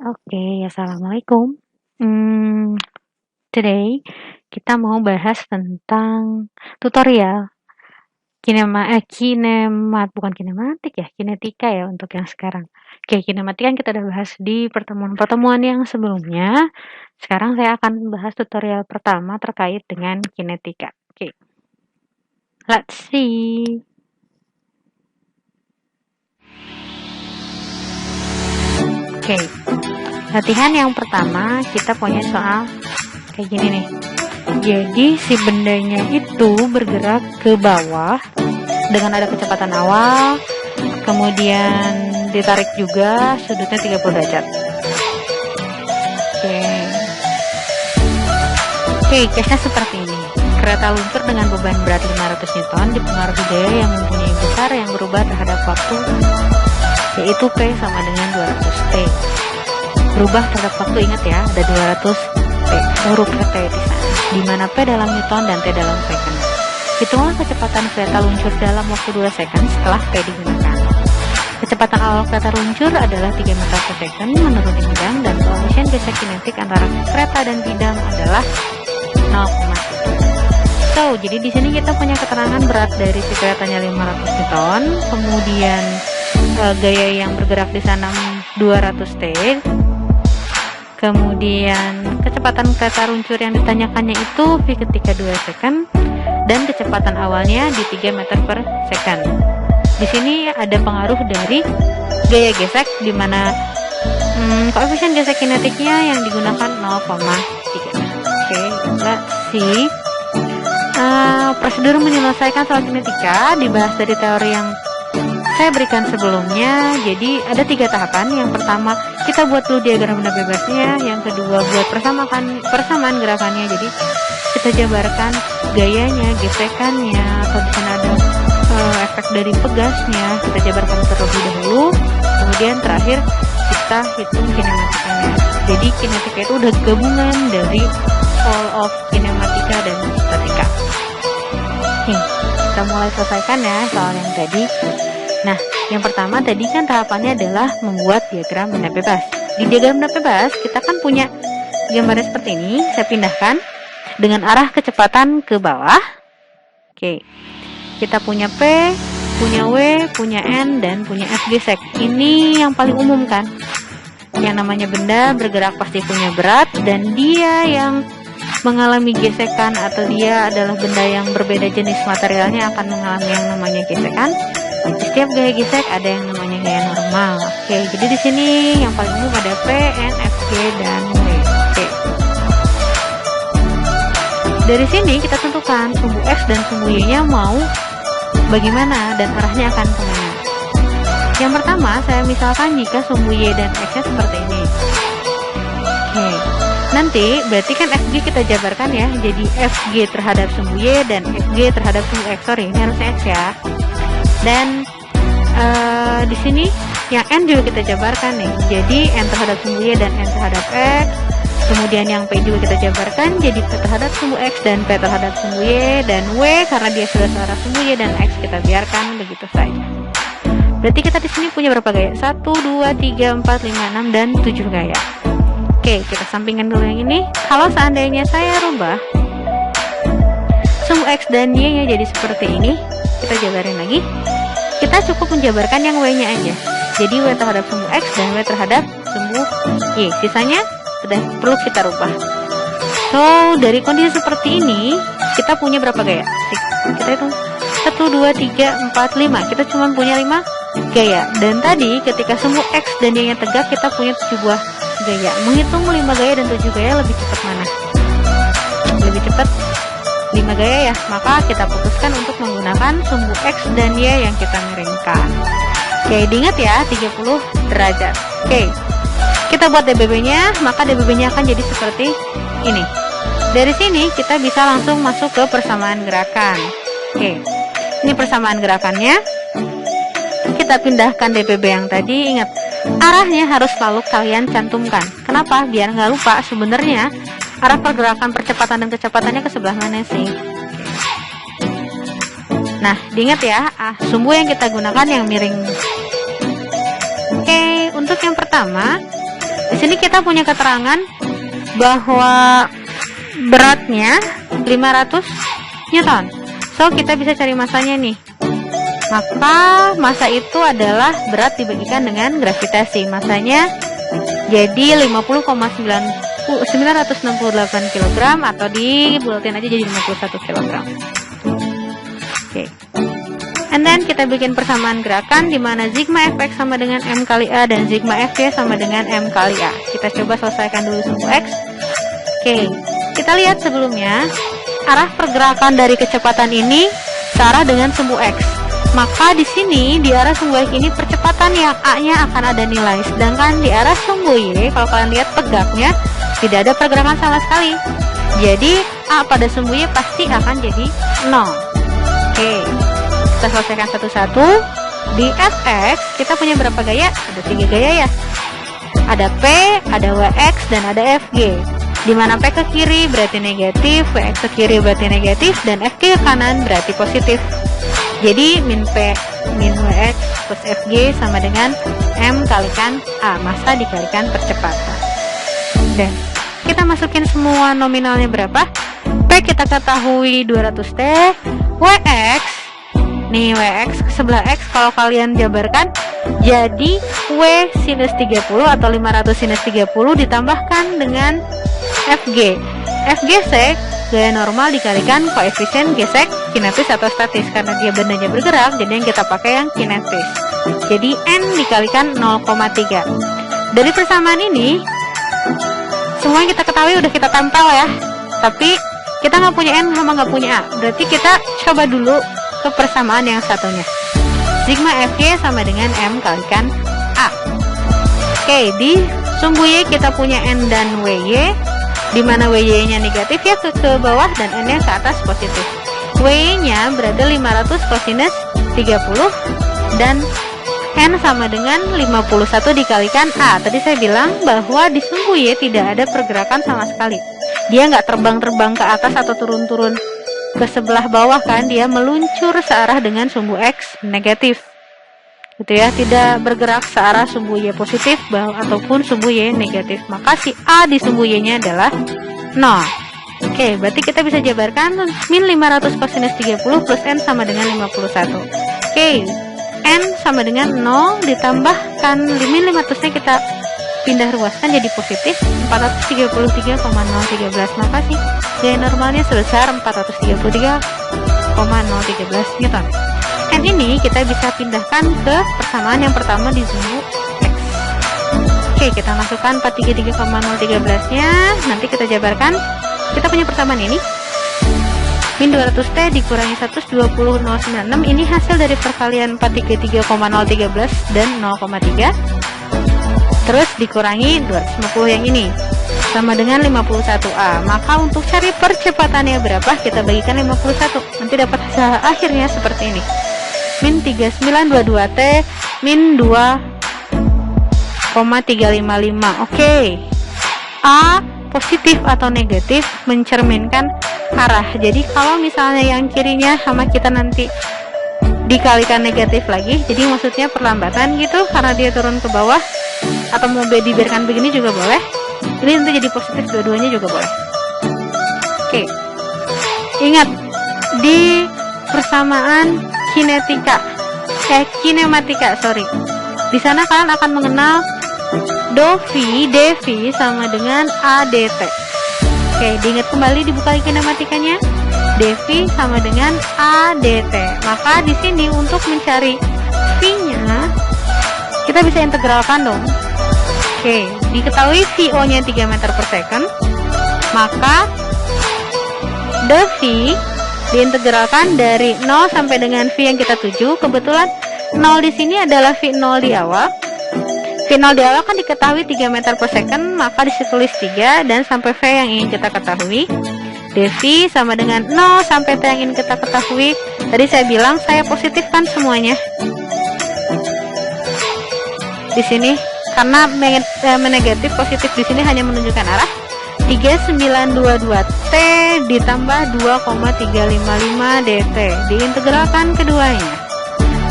Oke, assalamualaikum. Hmm, Today kita mau bahas tentang tutorial bukan kinematik ya, kinetika ya untuk yang sekarang. Oke, kinematik kan kita udah bahas di pertemuan-pertemuan yang sebelumnya. Sekarang saya akan bahas tutorial pertama terkait dengan kinetika. Oke, let's see. Oke, latihan yang pertama kita punya soal kayak gini nih. Jadi si bendanya itu bergerak ke bawah dengan ada kecepatan awal, kemudian ditarik juga sudutnya 30 derajat. Oke, case-nya seperti ini. Kereta luncur dengan beban berat 500 Newton dipengaruhi gaya yang mempunyai besar yang berubah terhadap waktu, yaitu P sama dengan 200 T. Berubah terhadap waktu, ingat ya, ada 200 T, huruf T di sana, di mana P dalam Newton dan T dalam second. Hitunglah kecepatan kereta luncur dalam waktu 2 second setelah P digunakan. Kecepatan awal kereta luncur adalah 3 meter per second menurut bidang, dan koefisien gesek kinetik antara kereta dan bidang adalah 0,1. So, jadi di sini kita punya keterangan berat dari si keretanya 500 Newton, kemudian gaya yang bergerak di sana 200 T, kemudian kecepatan kereta luncur yang ditanyakannya itu V ketika 2 second, dan kecepatan awalnya di 3 meter per second. Di sini ada pengaruh dari gaya gesek, di mana koefisien gesek kinetiknya yang digunakan 0,3. Oke, let's see. Prosedur menyelesaikan soal kinetika dibahas dari teori yang saya berikan sebelumnya. Jadi ada 3 tahapan. Yang pertama, kita buat dulu diagram benda bebasnya. Yang kedua, buat persamaan gerakannya. Jadi kita jabarkan gayanya, gesekannya, atau di sana ada efek dari pegasnya. Kita jabarkan terlebih dahulu. Kemudian terakhir kita hitung kinematikanya. Jadi kinetika itu udah gabungan dari all of kinematika dan statika. Nih, kita mulai selesaikan ya soal yang tadi. Nah, yang pertama tadi kan tahapannya adalah membuat diagram benda bebas. Di diagram benda bebas, kita kan punya gambarnya seperti ini. Saya pindahkan dengan arah kecepatan ke bawah. Oke, kita punya P, punya W, punya N, dan punya F gesek. Ini yang paling umum kan. Yang namanya benda bergerak pasti punya berat, dan dia yang mengalami gesekan atau dia adalah benda yang berbeda jenis materialnya akan mengalami yang namanya gesekan. Di setiap gaya gesek ada yang namanya gaya normal. Oke, jadi di sini yang paling umum ada P, N, F, G, dan W. Oke. Dari sini kita tentukan sumbu X dan sumbu Y-nya mau bagaimana dan arahnya akan kemana. Yang pertama, saya misalkan jika sumbu Y dan X-nya seperti ini. Oke. Nanti berarti kan FG kita jabarkan ya, jadi FG terhadap sumbu Y dan FG terhadap sumbu X. Sorry, ini harusnya X ya. Dan di sini yang N juga kita jabarkan nih, jadi N terhadap sumbu Y dan N terhadap X. Kemudian yang P juga kita jabarkan, jadi P terhadap sumbu X dan P terhadap sumbu Y, dan W karena dia sudah searah sumbu Y dan X kita biarkan begitu saja. Berarti kita di sini punya berapa gaya? 1, 2, 3, 4, 5, 6, dan 7 gaya. Oke, kita sampingkan dulu yang ini. Kalau seandainya saya rubah sumbu X dan Y nya jadi seperti ini, kita jabarin lagi. Kita cukup menjabarkan yang Y nya aja. Jadi W terhadap sumbu X dan W terhadap sumbu Y. Sisanya sudah perlu kita rubah. So, dari kondisi seperti ini, kita punya berapa gaya? Kita hitung 1, 2, 3, 4, 5. Kita cuma punya 5 gaya. Dan tadi ketika sumbu X dan Y nya tegak, kita punya 7 buah gaya. Menghitung 5 gaya dan 7 gaya lebih cepat mana? Lebih cepat 5 gaya ya. Maka kita putuskan untuk menggunakan sumbu X dan Y yang kita miringkan. Oke, diingat ya, 30 derajat. Oke, kita buat DBB-nya, maka DBB-nya akan jadi seperti ini. Dari sini kita bisa langsung masuk ke persamaan gerakan. Oke, ini persamaan gerakannya. Kita pindahkan DBB yang tadi. Ingat, arahnya harus selalu kalian cantumkan. Kenapa? Biar nggak lupa sebenarnya arah pergerakan percepatan dan kecepatannya ke sebelah mana sih. Nah, diingat ya, sumbu yang kita gunakan yang miring. Oke, untuk yang pertama Di sini kita punya keterangan bahwa beratnya 500 Newton. So, kita bisa cari masanya nih. Maka masa itu adalah berat dibagikan dengan gravitasi. Masanya jadi 50,968 kg, atau dibulatin aja jadi 51 kg. Oke. And then kita bikin persamaan gerakan di mana sigma Fx sama dengan M kali A dan sigma Fy sama dengan M kali A. Kita coba selesaikan dulu sumbu X. Oke, kita lihat sebelumnya arah pergerakan dari kecepatan ini searah dengan sumbu X. Maka di sini di arah sumbu X ini percepatan yang A-nya akan ada nilai, sedangkan di arah sumbu Y kalau kalian lihat tegaknya tidak ada pergerakan sama sekali. Jadi A pada sumbu Y pasti akan jadi 0. Oke, kita selesaikan satu-satu. Di Fx kita punya berapa gaya? Ada 3 gaya ya. Ada P, ada Wx, dan ada Fg. Dimana P ke kiri berarti negatif, Wx ke kiri berarti negatif, dan Fg ke kanan berarti positif. Jadi min P min Wx plus Fg sama dengan M kalikan A, massa dikalikan percepatan. Dan kita masukin semua nominalnya berapa? P kita ketahui 200T, Wx, nih Wx ke sebelah X kalau kalian jabarkan jadi W sinus 30 atau 500 sinus 30 ditambahkan dengan Fg. Fg sek gaya normal dikalikan koefisien gesek kinetis atau statis, karena dia bendanya bergerak jadi yang kita pakai yang kinetis. Jadi N dikalikan 0,3. Dari persamaan ini semua yang kita ketahui udah kita tempel ya, tapi kita nggak punya N sama nggak punya A. Berarti kita coba dulu ke persamaan yang satunya. Sigma Fy sama dengan M kalikan A. Oke, di sumbu Y kita punya N dan Wy, di mana Wy-nya negatif ya ke bawah dan N-nya ke atas positif. Wy-nya berada 500 kosinus 30 dan N sama dengan 51 dikalikan A. Tadi saya bilang bahwa di sumbu Y tidak ada pergerakan sama sekali. Dia nggak terbang-terbang ke atas atau turun-turun ke sebelah bawah kan, dia meluncur searah dengan sumbu X negatif. Gitu ya, tidak bergerak searah sumbu Y positif ataupun sumbu Y negatif. Maka si A di sumbu Y-nya adalah 0. Oke, berarti kita bisa jabarkan min 500 kosinus 30 plus N sama dengan 51. Oke, N sama dengan 0 ditambahkan min 500-nya kita pindah ruaskan jadi positif 433,013. Maka sih gaya normalnya sebesar 433,013 Newton. N ini kita bisa pindahkan ke persamaan yang pertama di sumbu X. Oke, kita masukkan 433,013-nya. Nanti kita jabarkan. Kita punya persamaan ini. Min 200T dikurangi 120,096. Ini hasil dari perkalian 433,013 dan 0,3. Terus dikurangi 250 yang ini. Sama dengan 51A. Maka untuk cari percepatannya berapa, kita bagikan 51. Nanti dapat hasil akhirnya seperti ini. Min 3922T min 2,355. Oke. A positif atau negatif mencerminkan arah. Jadi kalau misalnya yang kirinya sama kita nanti dikalikan negatif lagi, jadi maksudnya perlambatan gitu karena dia turun ke bawah, atau mau dibiarkan begini juga boleh. Ini nanti jadi positif dua-duanya juga boleh. Oke. Ingat di persamaan kinematika, di sana kalian akan mengenal dV sama dengan ADT. Oke, diingat kembali, dibuka kinematikanya. dV sama dengan ADT. Maka di sini untuk mencari V-nya kita bisa integralkan dong. Oke, diketahui VO-nya 3 meter per second. Maka dV diintegralkan dari 0 sampai dengan V yang kita tuju. Kebetulan 0 di sini adalah V0 di awal. V0 di awal kan diketahui 3 meter per second, maka ditulis 3 dan sampai V yang ingin kita ketahui. dV sama dengan 0 sampai T yang ingin kita ketahui. Tadi saya bilang saya positifkan semuanya di sini karena negatif positif di sini hanya menunjukkan arah. 3922T ditambah 2,355 dt, diintegralkan keduanya.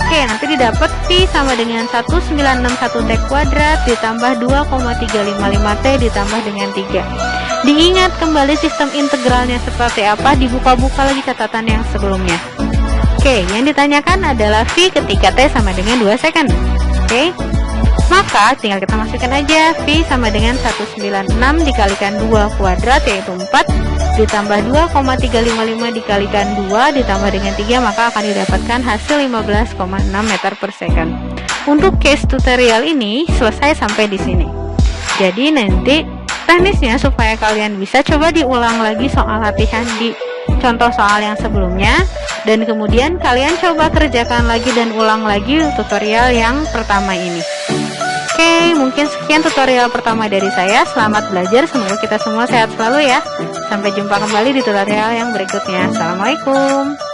Oke, Oke, nanti didapat V sama dengan 1961 T kuadrat ditambah 2,355 T ditambah dengan 3. Diingat kembali sistem integralnya seperti apa, dibuka-buka lagi catatan yang sebelumnya. Oke, yang ditanyakan adalah V ketika T sama dengan 2 second. Oke, maka tinggal kita masukkan aja V sama dengan 196 dikalikan 2 kuadrat yaitu 4 ditambah 2,355 dikalikan 2 ditambah dengan 3, maka akan didapatkan hasil 15,6 meter per second. Untuk case tutorial ini selesai sampai di sini. Jadi nanti teknisnya supaya kalian bisa coba diulang lagi soal latihan di contoh soal yang sebelumnya, dan kemudian kalian coba kerjakan lagi dan ulang lagi tutorial yang pertama ini. Oke, mungkin sekian tutorial pertama dari saya. Selamat belajar, semoga kita semua sehat selalu ya. Sampai jumpa kembali di tutorial yang berikutnya. Assalamualaikum.